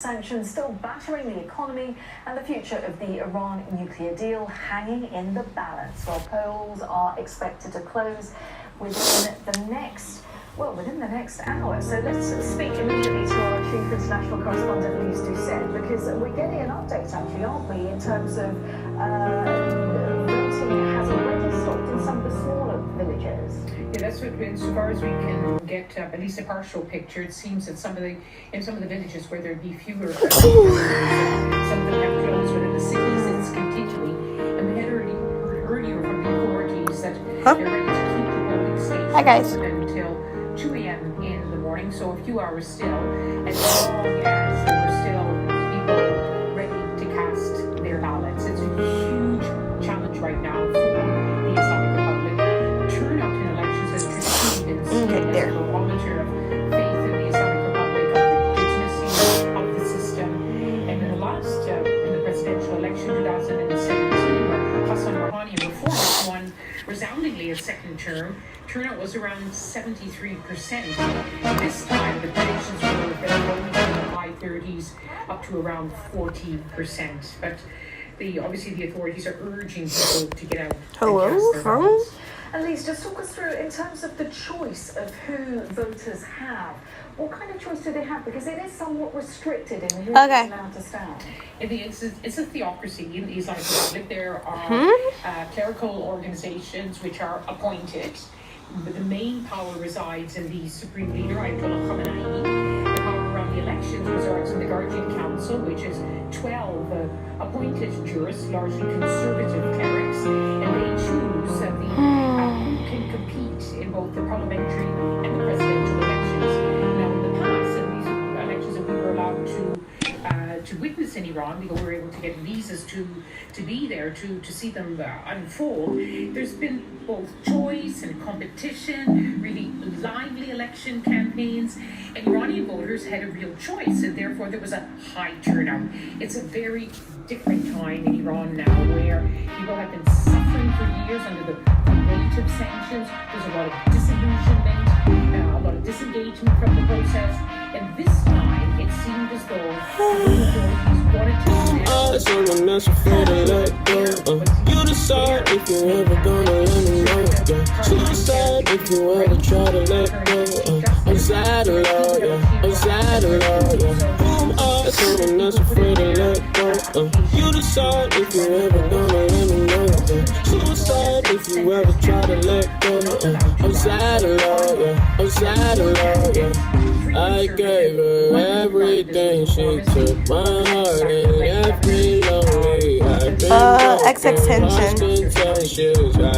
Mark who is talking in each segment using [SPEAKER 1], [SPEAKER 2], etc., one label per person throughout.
[SPEAKER 1] Sanctions still battering the economy and the future of the Iran nuclear deal hanging in the balance, while polls are expected to close within the next hour. So let's speak immediately to our chief international correspondent, Lise Doucet, because we're getting an update, actually, aren't we, in terms of voting has already stopped in some of the smaller villages.
[SPEAKER 2] Yeah, that's what, so far as we can get at least a partial picture. It seems that in some of the villages where there'd be fewer, some of them have closed, but in the cities it's continuing. And we had heard earlier from the authorities that they're ready to keep the polling stations until 2 a.m. in the morning, so a few hours still, as long as there were still people ready to cast their ballots. It's a huge challenge right now for the Islamic Republic. Turnout in elections has traditionally been seen as a barometer of faith in the Islamic Republic, of the legitimacy of the system. And in the last, in the presidential election 2017, where Hassan Rouhani, a reformist, won resoundingly a second term, turnout was around 73%. This time, the predictions were very low, in the high 30s, up to around 40%. But obviously the authorities are urging people to get out and cast their ballots.
[SPEAKER 1] And Lise, just talk us through, in terms of the choice of who voters have, what kind of choice do they have? Because it is somewhat restricted in who is allowed to stand.
[SPEAKER 2] It's a theocracy in the Islamic Republic. There are clerical organizations which are appointed, but the main power resides in the supreme leader, Ayatollah Khamenei. The power around the elections resides in the Guardian Council, which is 12 appointed jurists, largely conservative clerics, and they choose who can compete in both the parliamentary and the presidential elections. Now, in the past, in these elections that we were allowed to witness in Iran, we were able to get visas to be there, to see them unfold. There's been both choice and competition, really lively election campaigns, and Iranian voters had a real choice, and therefore there was a high turnout. It's a very different time in Iran now, where people have been suffering for years under the weight of sanctions. There's a lot of disillusionment, a lot of disengagement from the process, and this time it seemed as though the authorities wanted to
[SPEAKER 3] someone that's afraid to let go. You decide if you're ever gonna let me know. Suicide if you ever try to let go. I'm sad alone, I'm sad alone. Someone that's afraid to let go. You decide if you're ever gonna let me know. Suicide if you ever try to let go. I'm sad alone, I'm sad alone. I gave her everything, she took my heart and left me lonely.
[SPEAKER 4] XXXTentacion.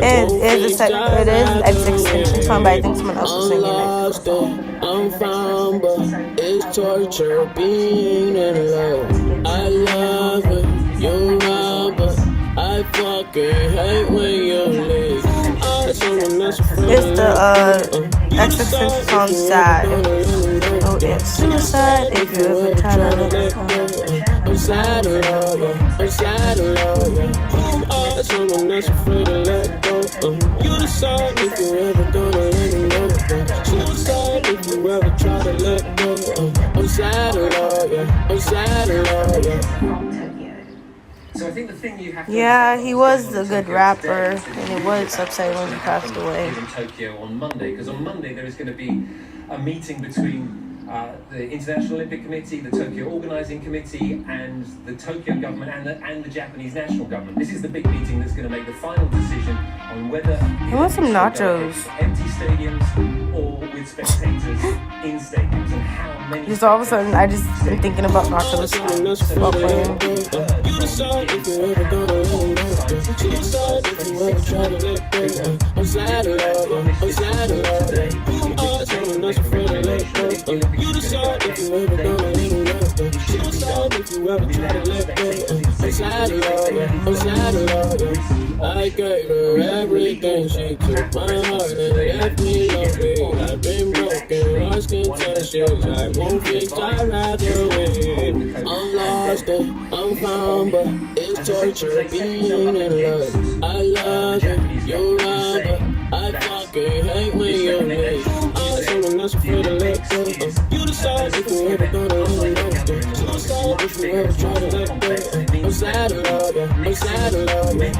[SPEAKER 4] It is XXXTentacion song, but I think someone else is singing it.
[SPEAKER 3] I'm found, but it's torture being in love. I love it, you love it. I fucking hate when you leave.
[SPEAKER 4] It's the XXXTentacion song Sad. Oh, it's suicide if you ever try to let it go.
[SPEAKER 3] I'm sad alone, I'm sad alone. Someone that's afraid to let go. You decide if you're ever gonna let me know. Suicide if you ever try to let go. I'm sad alone, I'm sad alone.
[SPEAKER 5] So I think the thing you have to
[SPEAKER 4] he was a good rapper, and it was upsetting when he passed away.
[SPEAKER 5] In Tokyo on Monday, because on Monday there is going to be a meeting between the International Olympic Committee, the Tokyo Organizing Committee, and the Tokyo government and the Japanese national government. This is the big meeting that's going to make the final decision on whether
[SPEAKER 4] he wants some nachos.
[SPEAKER 5] Empty stadiums or with spectators in stadiums, and how many.
[SPEAKER 4] Just all of a sudden, I just been thinking about nachos while playing.
[SPEAKER 3] You decide if you're ever gonna let me know. You decide if you ever try to let go. I'm sad alone, I'm sad alone. Someone that's afraid to let go. You decide if you ever gonna let me know. You decide if you ever try to let go. I'm sad alone, I'm sad alone. I gave her everything, she took my heart and left me lonely. I've been broken, lost contentious. I won't fix, I'd rather win. I'm lost and I'm found, but it's torture being in love. I love it, you love it. I fucking hate when you leave. else afraid to let go. You decide if you ever gonna let go. Suicide if you ever try to let go. I'm sad about it. I'm sad about it.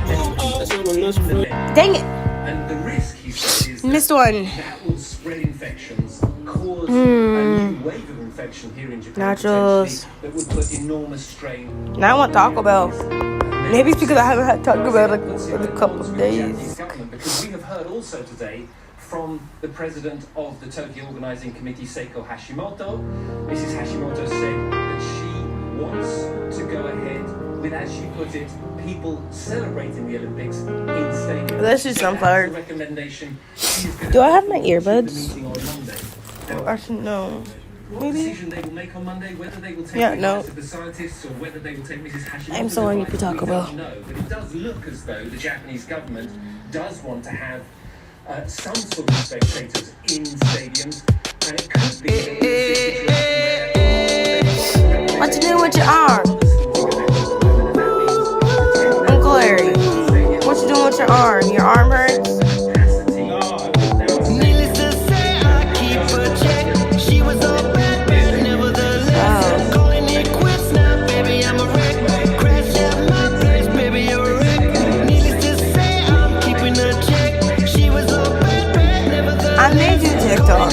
[SPEAKER 3] Someone else afraid.
[SPEAKER 4] Dang it.
[SPEAKER 5] And the risk, he said, is
[SPEAKER 4] Missed one.
[SPEAKER 5] that will spread infections, cause a new wave of infection here in Japan,
[SPEAKER 4] Nachos.
[SPEAKER 5] that would put enormous strain.
[SPEAKER 4] Now I want Taco Bell. Maybe it's because I haven't had Taco Bell in a couple of days.
[SPEAKER 5] Because we have heard also today from the president of the Tokyo Organizing Committee, Seiko Hashimoto. Mrs. Hashimoto said that she wants to go ahead with, as she put it, people celebrating the Olympics in stadiums.
[SPEAKER 4] That's just sunflower.
[SPEAKER 5] Recommendation.
[SPEAKER 4] Do I have my earbuds? No. Maybe.
[SPEAKER 5] Decision they will make on Monday, whether they will take
[SPEAKER 4] Yeah,
[SPEAKER 5] the
[SPEAKER 4] no.
[SPEAKER 5] advice of the scientists or whether they will take Mrs. Hashimoto's
[SPEAKER 4] I'm so hungry for Taco Bell.
[SPEAKER 5] No, but it does look as though the Japanese government does want to have some sort of spectators in stadiums, and it could be
[SPEAKER 4] What you doing with your arm? Uncle Larry, what you doing with your arm? Your arm hurts? I made you TikTok.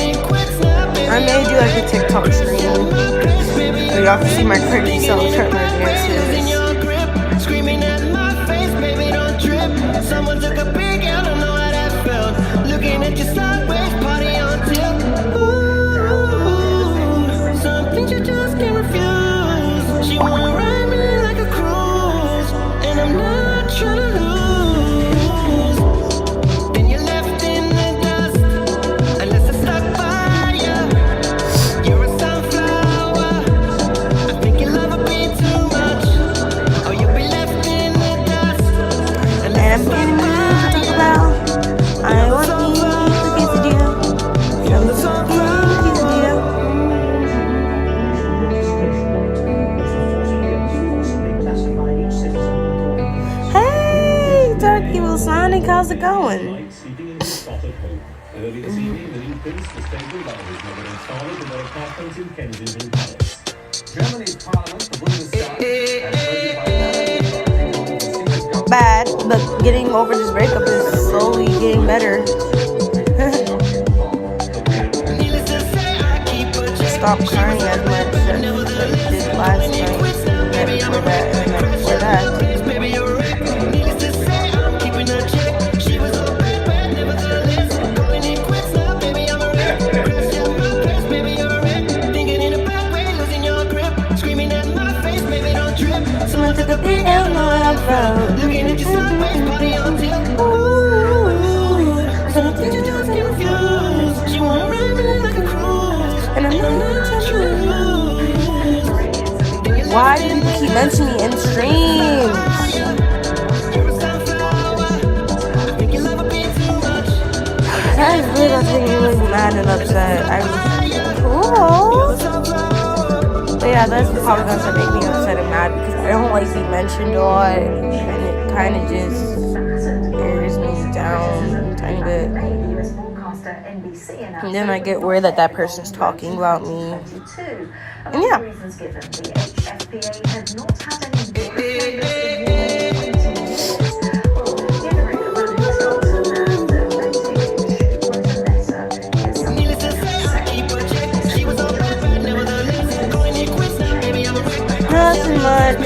[SPEAKER 4] I made you like a TikTok stream. So y'all can see my crazy self-partner dances.
[SPEAKER 6] Screaming at my face, baby, don't trip. Someone took a big L, don't know how that felt. Looking at you sideways, party on tip. Ooh, some things you just can't refuse. She wanna ride me like a cruise, and I'm not trying to lose. Then you're left in the dust, unless I stuck by you. You're a sunflower. I think your love would be too much. Oh, you'll be left in the dust.
[SPEAKER 4] And I'm getting you to talk about. I want you to quesadilla. I'm the quesadilla. Hey, Dark Evil Sonic, how's it going?
[SPEAKER 7] Sleeping in his spot at home. Early this evening, the new prince was taken by his mother and father to their apartment in Kensington Palace.
[SPEAKER 5] Germany's parliament, the Bundestag,
[SPEAKER 4] Bad, but getting over this breakup is slowly getting better. Stop crying as much as I did last night. Never before that, and never before that.
[SPEAKER 6] Baby, you're right. Needless to say, I'm keeping her check. She was all bad, but nevertheless, calling it quits now, baby, I'm a wreck. Crash at my place, baby, you're a wreck. Thinking in a bad way, losing your grip. Screaming at my face, baby, don't trip.
[SPEAKER 4] Someone took a big L, know what I'm from.
[SPEAKER 6] Looking at you sideways, body on tip.
[SPEAKER 4] Ooh,
[SPEAKER 6] Some things you just get confused. She wanna ride me like a cruise,
[SPEAKER 4] and I'm not
[SPEAKER 6] trying to lose.
[SPEAKER 4] Why do you keep mentioning me in streams?
[SPEAKER 6] You're a sunflower. I think your love would be too much.
[SPEAKER 4] That is really about to make me really mad and upset. I was cool. But yeah, that's probably going to make me upset and mad because I don't like being mentioned a lot. And it kind of just wears me down a tiny bit. And then I get worried that that person's talking about me. And yeah.
[SPEAKER 1] Reasons given, the HFPA had not had any big changes in more than 20 years. Well, Henrik
[SPEAKER 6] Needless to say, I keep her check. She was all bad, but nevertheless, calling it quits now, baby, I'm a wreck.
[SPEAKER 4] Nothing much.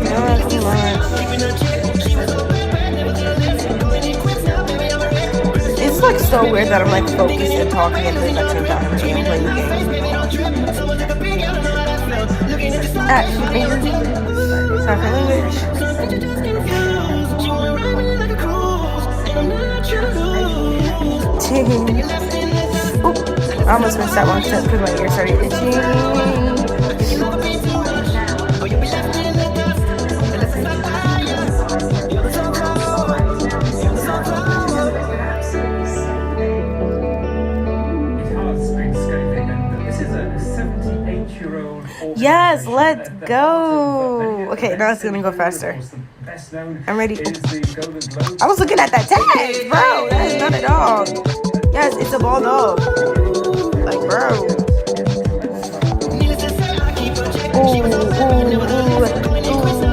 [SPEAKER 4] Nothing much.
[SPEAKER 6] Keeping her check. She was all bad, but nevertheless, calling it quits now, baby, I'm a wreck.
[SPEAKER 4] It's like so weird that I'm like focused and talking at the same time and playing the game.
[SPEAKER 6] Baby, don't trip. Someone took a big L, don't know how that felt. Looking at you sideways, body on tip.
[SPEAKER 4] Sorry for language.
[SPEAKER 6] Some things you just get confused. She wanna ride me like a cruise, and I'm not trying to lose. You're left in the dust.
[SPEAKER 4] Oop, I almost missed that one step because my ear started itching.
[SPEAKER 6] Your love would be too much. Oh, you'll be left in the dust. Unless it's not fire. You're the sunflower. You're the sunflower.
[SPEAKER 5] It has been scathing, and this is a 78-year-old.
[SPEAKER 4] Yes, let's go. Okay, now it's gonna go faster. I'm ready. I was looking at that tag, bro. That is not a dog. Yes, it's a ball dog. Like, bro. Ooh.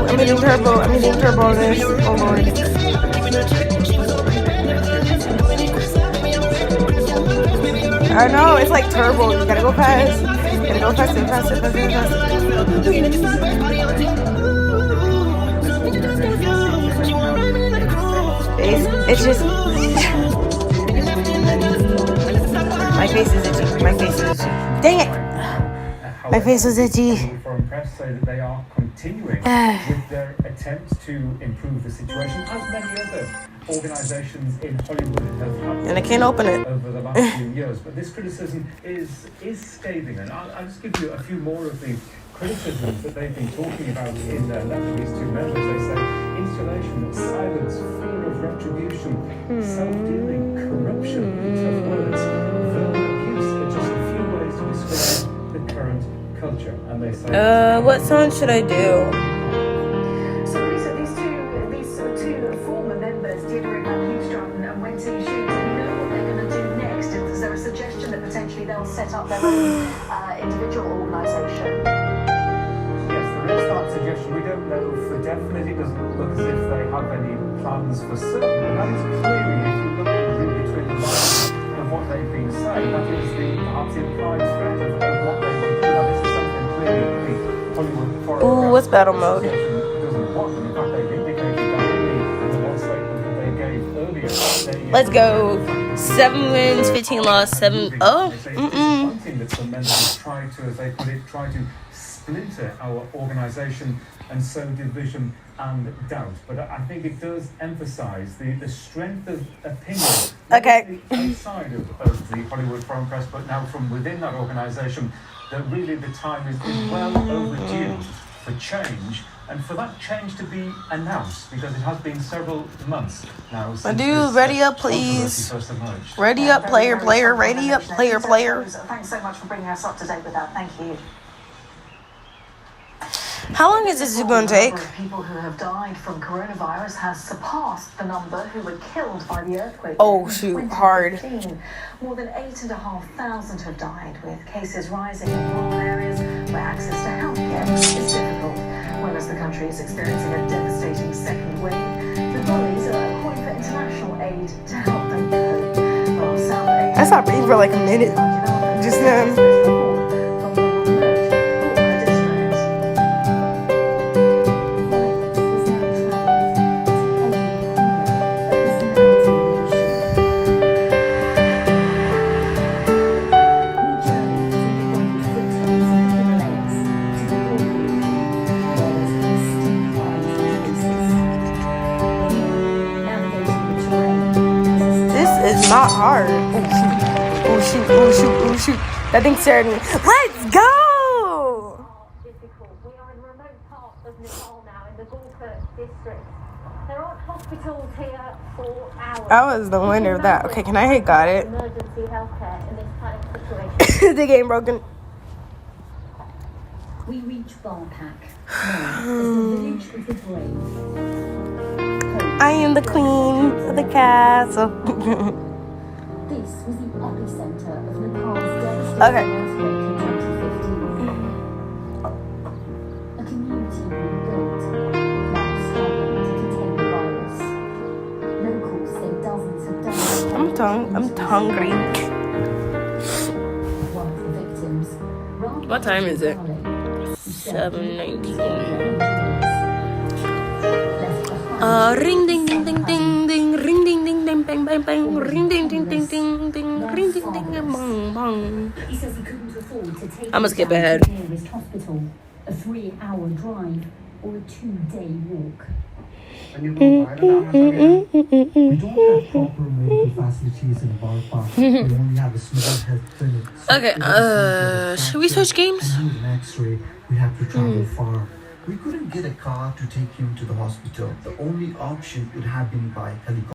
[SPEAKER 4] I'm hitting turbo on this. Oh, Lord. I know, it's like turbo. You gotta go fast. Gotta go faster. It's just... My face is itchy. Dang it! My face was itchy.
[SPEAKER 5] Foreign press say that they are continuing with their attempts to improve the situation, as many other organisations in Hollywood have had
[SPEAKER 4] And I can't open it.
[SPEAKER 5] over the last few years. But this criticism is scathing, and I'll just give you a few more of the criticisms that they've been talking about in their letter. These two members, they say insulation, silence, fear of retribution, self-dealing, corruption, in tough words, verbal abuse are just a few ways to describe the current culture. And they say
[SPEAKER 4] What song should I do?
[SPEAKER 1] So these two former members, Deirdre and went to shoot to know what they're going to do next. Is there a suggestion that potentially they'll set up their own individual organisation?
[SPEAKER 5] yes, there is that suggestion. We don't know for definite. It doesn't look as if they have any plans for certain. And that is clearly, if you look at the read between the lines of what they've been saying, that is the perhaps implied threat of what they will do. Now, this is something clearly that the Hollywood Foreign
[SPEAKER 4] Ooh, what's battle mode?
[SPEAKER 5] doesn't want. In fact, they've indicated that in the one statement that they gave earlier.
[SPEAKER 4] Let's go. 7 wins, 15 loss, 7. Oh,
[SPEAKER 5] It's disappointing that some members try to, as they put it, try to splinter our organisation and sow division and doubt. But I think it does emphasise the strength of opinion.
[SPEAKER 4] Okay.
[SPEAKER 5] Not only outside of the Hollywood Foreign Press, but now from within that organisation, that really the time is well overdue for change. And for that change to be announced, because it has been several months now.
[SPEAKER 4] My dude, ready up, please. Ready up, player. Ready up, player.
[SPEAKER 1] Thanks so much for bringing us up to date with that. Thank you.
[SPEAKER 4] How long is this going to take?
[SPEAKER 1] The number of people who have died from coronavirus has surpassed the number who were killed by the earthquake.
[SPEAKER 4] Oh, shoot, hard.
[SPEAKER 1] More than 8,500 have died, with cases rising in rural areas where access to healthcare is difficult. Whereas the country is experiencing a devastating second wave, the bodies are calling for international aid to help them cope. Well, South Asia.
[SPEAKER 4] I stopped reading for like a minute. Just now. It's not hard. Oh shoot. That thing stared at me. Let's go!
[SPEAKER 8] Difficult. We are in a remote part of Nepal now, in the Gorkha district. There aren't hospitals here for hours.
[SPEAKER 4] I was the winner of that. Okay, can I got it?
[SPEAKER 8] Emergency healthcare in this kind of situation.
[SPEAKER 4] The game broken.
[SPEAKER 9] We reach Barpak, known as the village of the brave.
[SPEAKER 4] I am the queen of the castle.
[SPEAKER 9] This was the epicenter of Nepal's devastating
[SPEAKER 4] Okay.
[SPEAKER 9] earthquake in 2015. A community rebuilt, now struggling to contain the virus. Locals say dozens have died.
[SPEAKER 4] I'm hungry.
[SPEAKER 9] One of the victims.
[SPEAKER 4] What time is it? 7:19. Ring ding ding ding ding ding, ring ding ding ding bang bang bang, ring ding ding ding ding ding, ring ding ding bang bang.
[SPEAKER 9] He says he couldn't afford to take
[SPEAKER 4] I'ma skip ahead.
[SPEAKER 9] the nearest hospital, a 3-hour drive or a 2-day walk.
[SPEAKER 10] We don't have proper medical facilities in Barpak. We only have a small health clinic.
[SPEAKER 4] Okay, should we switch games?
[SPEAKER 10] We need an X-ray. We have to travel far. We couldn't get a car to take him to the hospital. The only option would have been by helicopter.